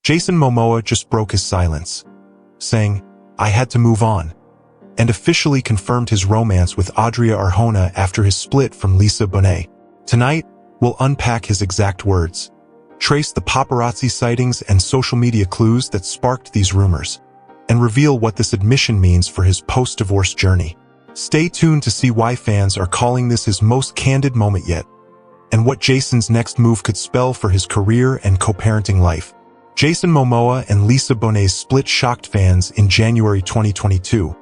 Jason Momoa just broke his silence, saying, "I had to move on," and officially confirmed his romance with Adria Arjona after his split from Lisa Bonet. Tonight, we'll unpack his exact words, trace the paparazzi sightings and social media clues that sparked these rumors, and reveal what this admission means for his post-divorce journey. Stay tuned to see why fans are calling this his most candid moment yet, and what Jason's next move could spell for his career and co-parenting life. Jason Momoa and Lisa Bonet's split shocked fans in January 2022,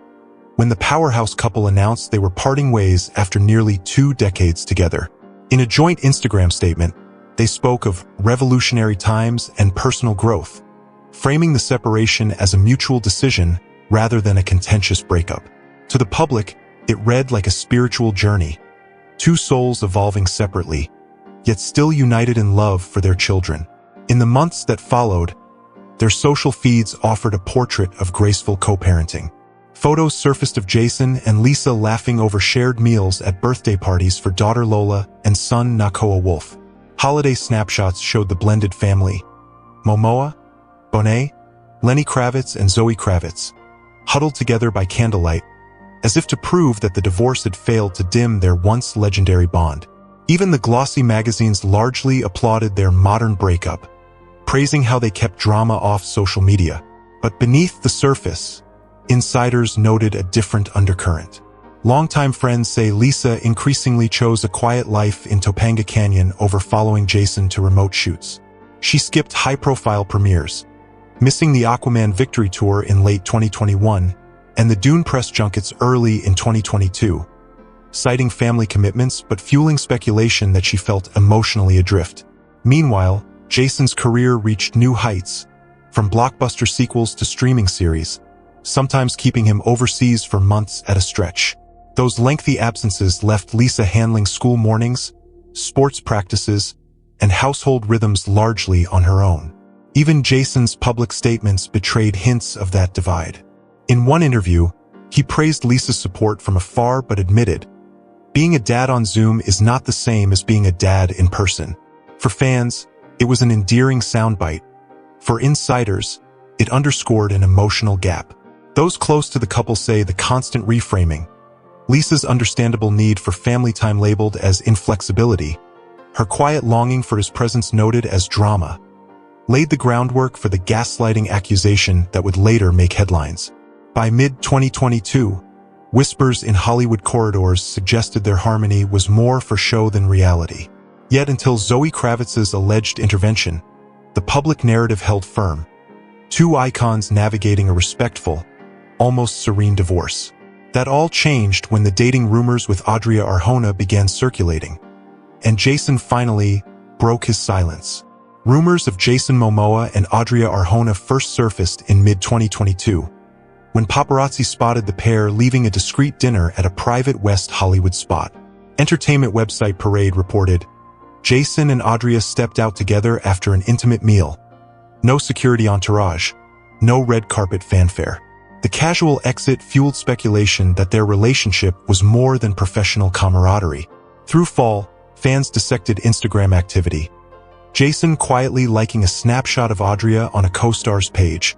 when the powerhouse couple announced they were parting ways after nearly 2 decades together. In a joint Instagram statement, they spoke of revolutionary times and personal growth, framing the separation as a mutual decision rather than a contentious breakup. To the public, it read like a spiritual journey, 2 souls evolving separately, yet still united in love for their children. In the months that followed, their social feeds offered a portrait of graceful co-parenting. Photos surfaced of Jason and Lisa laughing over shared meals at birthday parties for daughter Lola and son Nakoa-Wolf. Holiday snapshots showed the blended family, Momoa, Bonet, Lenny Kravitz and Zoe Kravitz, huddled together by candlelight, as if to prove that the divorce had failed to dim their once legendary bond. Even the glossy magazines largely applauded their modern breakup, praising how they kept drama off social media. But beneath the surface, insiders noted a different undercurrent. Longtime friends say Lisa increasingly chose a quiet life in Topanga Canyon over following Jason to remote shoots. She skipped high-profile premieres, missing the Aquaman Victory Tour in late 2021 and the Dune press junkets early in 2022, citing family commitments but fueling speculation that she felt emotionally adrift. Meanwhile, Jason's career reached new heights, from blockbuster sequels to streaming series, sometimes keeping him overseas for months at a stretch. Those lengthy absences left Lisa handling school mornings, sports practices, and household rhythms largely on her own. Even Jason's public statements betrayed hints of that divide. In one interview, he praised Lisa's support from afar but admitted, "Being a dad on Zoom is not the same as being a dad in person." For fans, it was an endearing soundbite. For insiders, it underscored an emotional gap. Those close to the couple say the constant reframing, Lisa's understandable need for family time labeled as inflexibility, her quiet longing for his presence noted as drama, laid the groundwork for the gaslighting accusation that would later make headlines. By mid-2022, whispers in Hollywood corridors suggested their harmony was more for show than reality. Yet until Zoe Kravitz's alleged intervention, the public narrative held firm, 2 icons navigating a respectful, almost serene divorce. That all changed when the dating rumors with Adria Arjona began circulating, and Jason finally broke his silence. Rumors of Jason Momoa and Adria Arjona first surfaced in mid-2022, when paparazzi spotted the pair leaving a discreet dinner at a private West Hollywood spot. Entertainment website Parade reported, Jason and Adria stepped out together after an intimate meal. No security entourage, no red carpet fanfare. The casual exit fueled speculation that their relationship was more than professional camaraderie. Through fall, fans dissected Instagram activity, Jason quietly liking a snapshot of Adria on a co-star's page,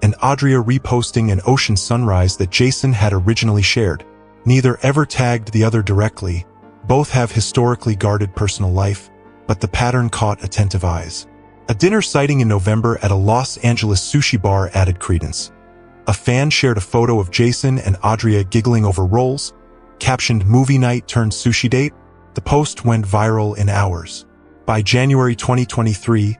and Adria reposting an ocean sunrise that Jason had originally shared. Neither ever tagged the other directly. Both have historically guarded personal life, but the pattern caught attentive eyes. A dinner sighting in November at a Los Angeles sushi bar added credence. A fan shared a photo of Jason and Adria giggling over rolls, captioned "movie night turned sushi date." The post went viral in hours. By January 2023,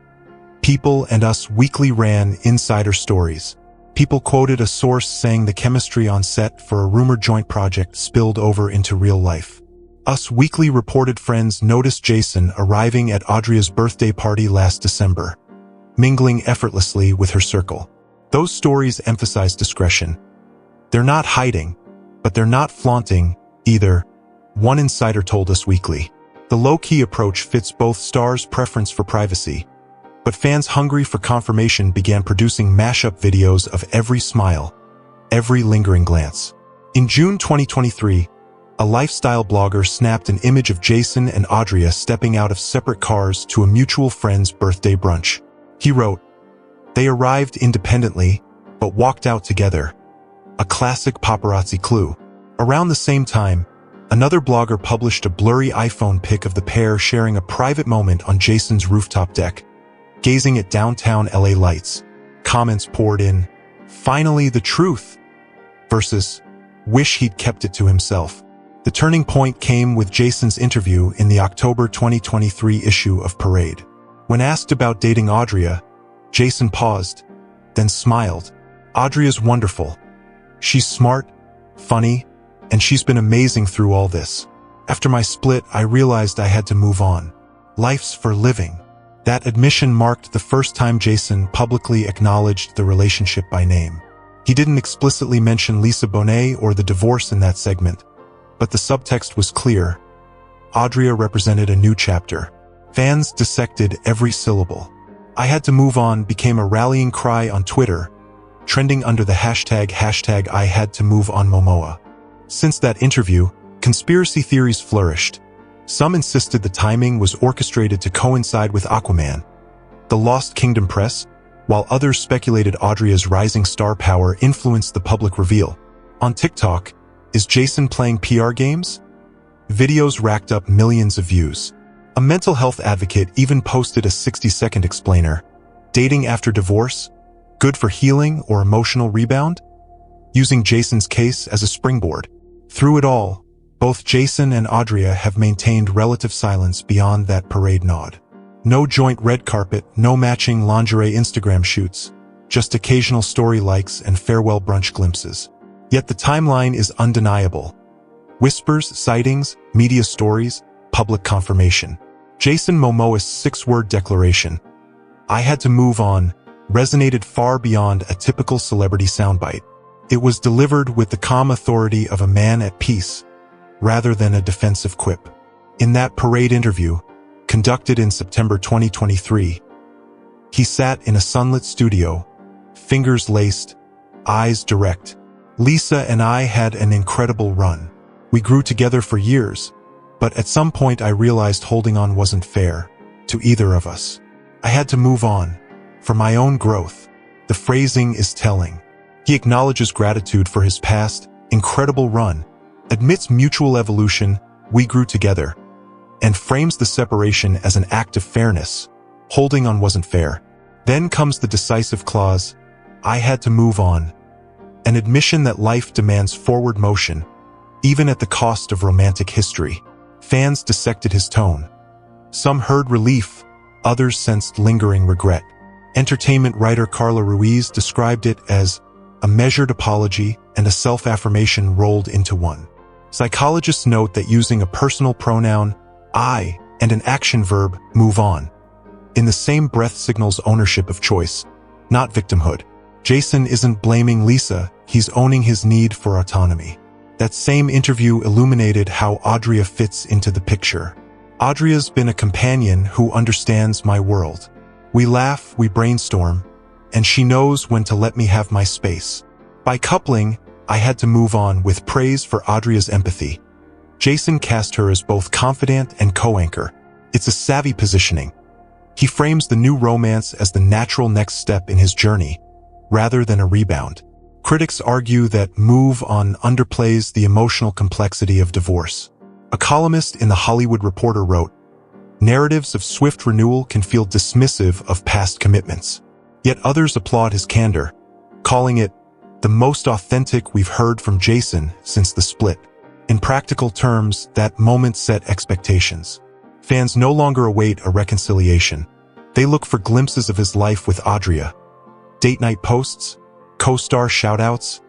People and Us Weekly ran insider stories. People quoted a source saying the chemistry on set for a rumored joint project spilled over into real life. Us Weekly reported friends noticed Jason arriving at Adria's birthday party last December, mingling effortlessly with her circle. Those stories emphasize discretion. They're not hiding, but they're not flaunting either, one insider told Us Weekly. The low-key approach fits both stars' preference for privacy, but fans hungry for confirmation began producing mashup videos of every smile, every lingering glance. In June 2023, a lifestyle blogger snapped an image of Jason and Adria stepping out of separate cars to a mutual friend's birthday brunch. He wrote, They arrived independently, but walked out together. A classic paparazzi clue. Around the same time, another blogger published a blurry iPhone pic of the pair sharing a private moment on Jason's rooftop deck, gazing at downtown LA lights. Comments poured in, "Finally the truth," versus, "Wish he'd kept it to himself." The turning point came with Jason's interview in the October 2023 issue of Parade. When asked about dating Adria, Jason paused, then smiled. "Adria's wonderful. She's smart, funny, and she's been amazing through all this. After my split, I realized I had to move on. Life's for living." That admission marked the first time Jason publicly acknowledged the relationship by name. He didn't explicitly mention Lisa Bonet or the divorce in that segment, but the subtext was clear. Adria represented a new chapter. Fans dissected every syllable. "I had to move on" became a rallying cry on Twitter, trending under the hashtag I had to move on Momoa. Since that interview, conspiracy theories flourished. Some insisted the timing was orchestrated to coincide with Aquaman, the Lost Kingdom press, while others speculated Adria's rising star power influenced the public reveal. On TikTok, is Jason playing PR games? Videos racked up millions of views. A mental health advocate even posted a 60-second explainer. Dating after divorce? Good for healing or emotional rebound? Using Jason's case as a springboard. Through it all, both Jason and Adria have maintained relative silence beyond that parade nod. No joint red carpet, no matching lingerie Instagram shoots, just occasional story likes and farewell brunch glimpses. Yet the timeline is undeniable. Whispers, sightings, media stories, public confirmation. Jason Momoa's 6-word declaration, "I had to move on," resonated far beyond a typical celebrity soundbite. It was delivered with the calm authority of a man at peace, rather than a defensive quip. In that Parade interview, conducted in September 2023, he sat in a sunlit studio, fingers laced, eyes direct. "Lisa and I had an incredible run. We grew together for years, but at some point I realized holding on wasn't fair to either of us. I had to move on, for my own growth." The phrasing is telling. He acknowledges gratitude for his past, incredible run, admits mutual evolution, "We grew together," and frames the separation as an act of fairness. Holding on wasn't fair. Then comes the decisive clause, "I had to move on," an admission that life demands forward motion, even at the cost of romantic history. Fans dissected his tone. Some heard relief, others sensed lingering regret. Entertainment writer Carla Ruiz described it as a measured apology and a self-affirmation rolled into one. Psychologists note that using a personal pronoun, "I," and an action verb, "move on," in the same breath signals ownership of choice, not victimhood. Jason isn't blaming Lisa, he's owning his need for autonomy. That same interview illuminated how Adria fits into the picture. "Adria's been a companion who understands my world. We laugh, we brainstorm, and she knows when to let me have my space." By coupling, "I had to move on" with praise for Adria's empathy, Jason cast her as both confidant and co-anchor. It's a savvy positioning. He frames the new romance as the natural next step in his journey, rather than a rebound. Critics argue that "move on" underplays the emotional complexity of divorce. A columnist in The Hollywood Reporter wrote, "Narratives of swift renewal can feel dismissive of past commitments." Yet others applaud his candor, calling it the most authentic we've heard from Jason since the split. In practical terms, that moment set expectations. Fans no longer await a reconciliation. They look for glimpses of his life with Adria. Date night posts, co-star shoutouts,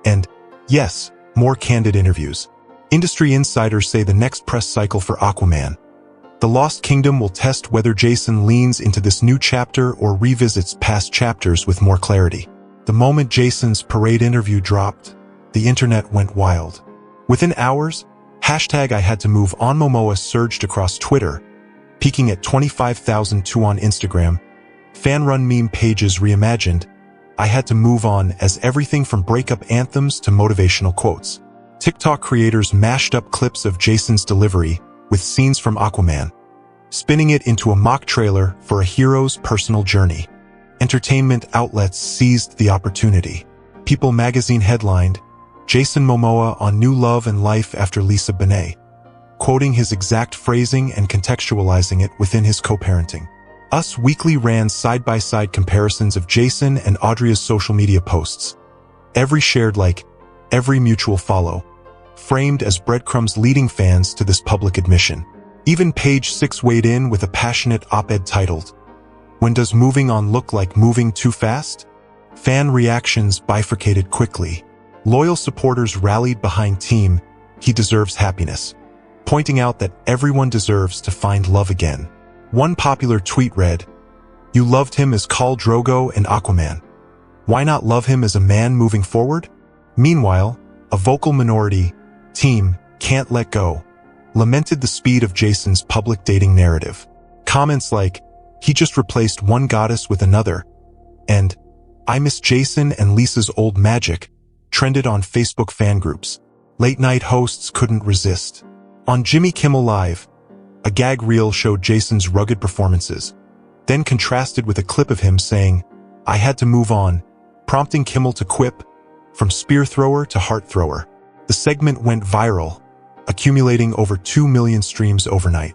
and, yes, more candid interviews. Industry insiders say the next press cycle for Aquaman, The Lost Kingdom, will test whether Jason leans into this new chapter or revisits past chapters with more clarity. The moment Jason's Parade interview dropped, the internet went wild. Within hours, hashtag I had to move on Momoa surged across Twitter, peaking at 25,002 on Instagram. Fan-run meme pages reimagined I had to move on as everything from breakup anthems to motivational quotes. TikTok creators mashed up clips of Jason's delivery with scenes from Aquaman, spinning it into a mock trailer for a hero's personal journey. entertainment outlets seized the opportunity. People magazine headlined, "Jason Momoa on new love and life after Lisa Bonet," quoting his exact phrasing and contextualizing it within his co-parenting. Us Weekly ran side-by-side comparisons of Jason and Adria's social media posts. Every shared like, every mutual follow, framed as breadcrumbs leading fans to this public admission. Even Page 6 weighed in with a passionate op-ed titled, "When does moving on look like moving too fast?" Fan reactions bifurcated quickly. Loyal supporters rallied behind Team "He deserves happiness," pointing out that everyone deserves to find love again. One popular tweet read, "You loved him as Khal Drogo and Aquaman. Why not love him as a man moving forward?" Meanwhile, a vocal minority, Team "Can't Let Go," lamented the speed of Jason's public dating narrative. Comments like, "He just replaced one goddess with another," and "I miss Jason and Lisa's old magic," trended on Facebook fan groups. Late-night hosts couldn't resist. On Jimmy Kimmel Live, a gag reel showed Jason's rugged performances, then contrasted with a clip of him saying, "I had to move on," prompting Kimmel to quip, "From spear thrower to heart thrower." The segment went viral, accumulating over 2 million streams overnight.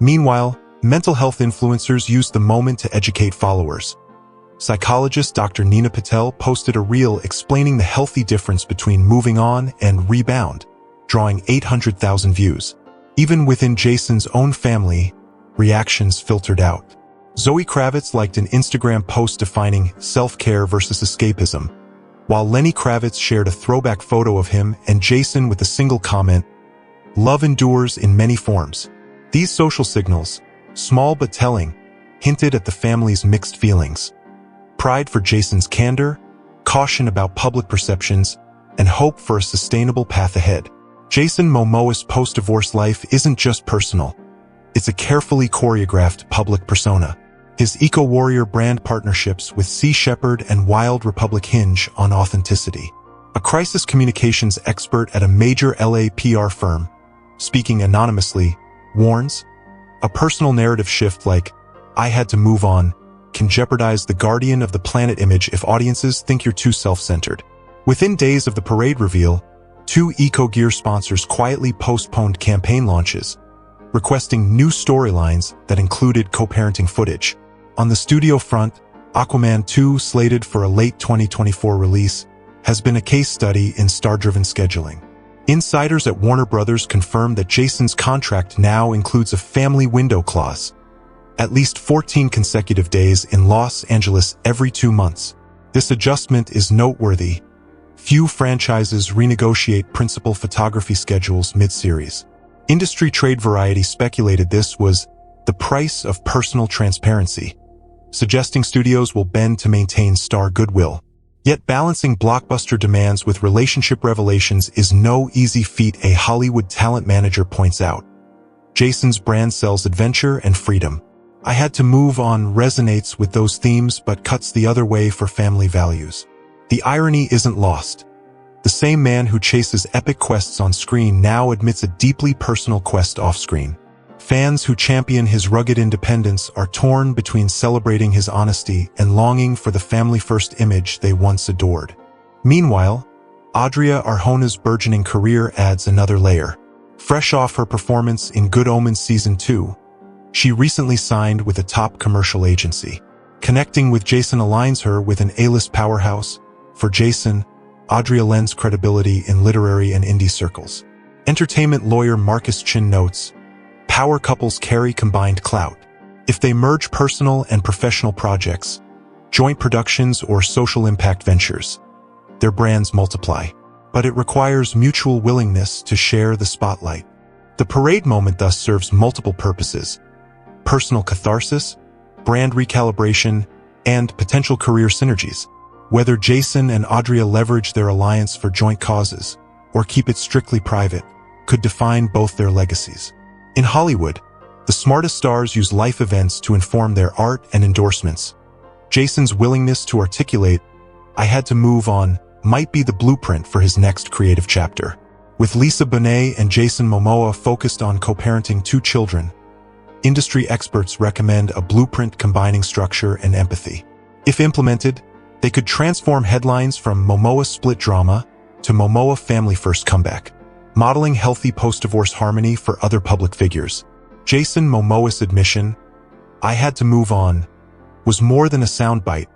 Meanwhile, mental health influencers used the moment to educate followers. Psychologist Dr. Nina Patel posted a reel explaining the healthy difference between moving on and rebound, drawing 800,000 views. Even within Jason's own family, reactions filtered out. Zoe Kravitz liked an Instagram post defining self-care versus escapism, while Lenny Kravitz shared a throwback photo of him and Jason with a single comment, "Love endures in many forms." These social signals, small but telling, hinted at the family's mixed feelings. Pride for Jason's candor, caution about public perceptions, and hope for a sustainable path ahead. Jason Momoa's post-divorce life isn't just personal. It's a carefully choreographed public persona. His eco-warrior brand partnerships with Sea Shepherd and Wild Republic hinge on authenticity. A crisis communications expert at a major LA PR firm, speaking anonymously, warns, a personal narrative shift like, "I had to move on," can jeopardize the guardian of the planet image if audiences think you're too self-centered. Within days of the parade reveal, 2 eco-gear sponsors quietly postponed campaign launches, requesting new storylines that included co-parenting footage. On the studio front, Aquaman 2, slated for a late 2024 release, has been a case study in star-driven scheduling. Insiders at Warner Brothers confirmed that Jason's contract now includes a family window clause, at least 14 consecutive days in Los Angeles every 2 months. This adjustment is noteworthy. Few franchises renegotiate principal photography schedules mid-series. Industry trade Variety speculated this was the price of personal transparency, suggesting studios will bend to maintain star goodwill. Yet balancing blockbuster demands with relationship revelations is no easy feat, a Hollywood talent manager points out. Jason's brand sells adventure and freedom. "I had to move on" resonates with those themes but cuts the other way for family values. The irony isn't lost. The same man who chases epic quests on screen now admits a deeply personal quest off-screen. Fans who champion his rugged independence are torn between celebrating his honesty and longing for the family-first image they once adored. Meanwhile, Adria Arjona's burgeoning career adds another layer. Fresh off her performance in Good Omens Season 2, she recently signed with a top commercial agency. Connecting with Jason aligns her with an A-list powerhouse. For Jason, Adria lends credibility in literary and indie circles. Entertainment lawyer Marcus Chin notes, "Power couples carry combined clout. If they merge personal and professional projects, joint productions or social impact ventures, their brands multiply. But it requires mutual willingness to share the spotlight." The parade moment thus serves multiple purposes: personal catharsis, brand recalibration, and potential career synergies. Whether Jason and Adria leverage their alliance for joint causes or keep it strictly private could define both their legacies. In Hollywood, the smartest stars use life events to inform their art and endorsements. Jason's willingness to articulate, "I had to move on," might be the blueprint for his next creative chapter. With Lisa Bonet and Jason Momoa focused on co-parenting 2 children, industry experts recommend a blueprint combining structure and empathy. If implemented, they could transform headlines from Momoa split drama to Momoa family first comeback, modeling healthy post-divorce harmony for other public figures. Jason Momoa's admission, "I had to move on," was more than a soundbite.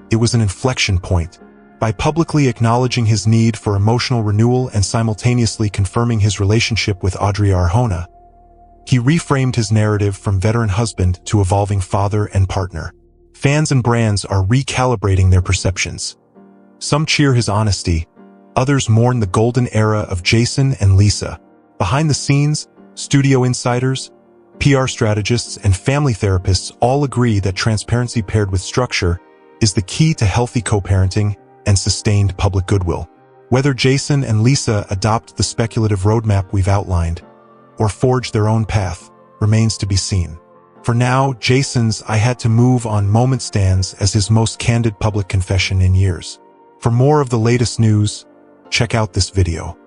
It was an inflection point. By publicly acknowledging his need for emotional renewal and simultaneously confirming his relationship with Adria Arjona, he reframed his narrative from veteran husband to evolving father and partner. Fans and brands are recalibrating their perceptions. Some cheer his honesty, others mourn the golden era of Jason and Lisa. Behind the scenes, studio insiders, PR strategists, and family therapists all agree that transparency paired with structure is the key to healthy co-parenting and sustained public goodwill. Whether Jason and Lisa adopt the speculative roadmap we've outlined or forge their own path remains to be seen. For now, Jason's "I had to move on" moment stands as his most candid public confession in years. For more of the latest news, check out this video.